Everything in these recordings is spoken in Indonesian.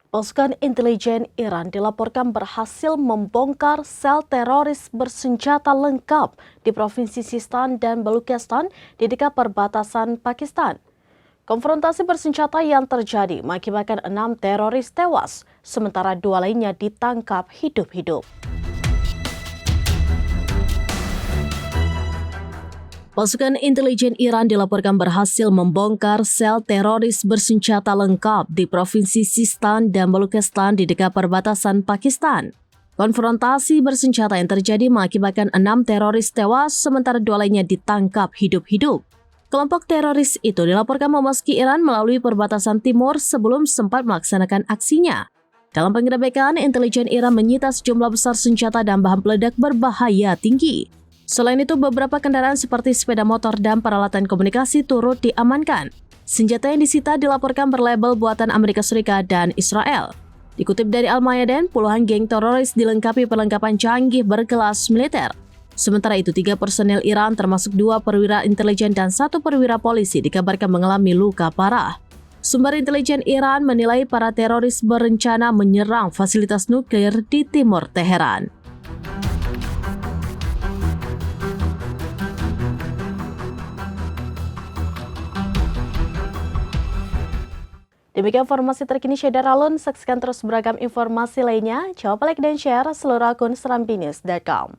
Pasukan intelijen Iran dilaporkan berhasil membongkar sel teroris bersenjata lengkap di Provinsi Sistan dan Baluchistan di dekat perbatasan Pakistan. Konfrontasi bersenjata yang terjadi mengakibatkan 6 teroris tewas, sementara 2 lainnya ditangkap hidup-hidup. Pasukan intelijen Iran dilaporkan berhasil membongkar sel teroris bersenjata lengkap di Provinsi Sistan dan Baluchistan di dekat perbatasan Pakistan. Konfrontasi bersenjata yang terjadi mengakibatkan 6 teroris tewas, sementara 2 lainnya ditangkap hidup-hidup. Kelompok teroris itu dilaporkan memasuki Iran melalui perbatasan timur sebelum sempat melaksanakan aksinya. Dalam penggerebekan, intelijen Iran menyita sejumlah besar senjata dan bahan peledak berbahaya tinggi. Selain itu, beberapa kendaraan seperti sepeda motor dan peralatan komunikasi turut diamankan. Senjata yang disita dilaporkan berlabel buatan Amerika Serikat dan Israel. Dikutip dari Al-Mayadin, puluhan geng teroris dilengkapi perlengkapan canggih berkelas militer. Sementara itu, 3 personel Iran termasuk 2 perwira intelijen dan 1 perwira polisi dikabarkan mengalami luka parah. Sumber intelijen Iran menilai para teroris berencana menyerang fasilitas nuklir di timur Teheran. Demikian informasi terkini Syedar Alun. Saksikan terus beragam informasi lainnya. Coba like dan share seluruh akun serambinews.com.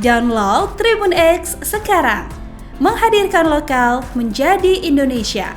Download Tribun X sekarang, menghadirkan lokal menjadi Indonesia.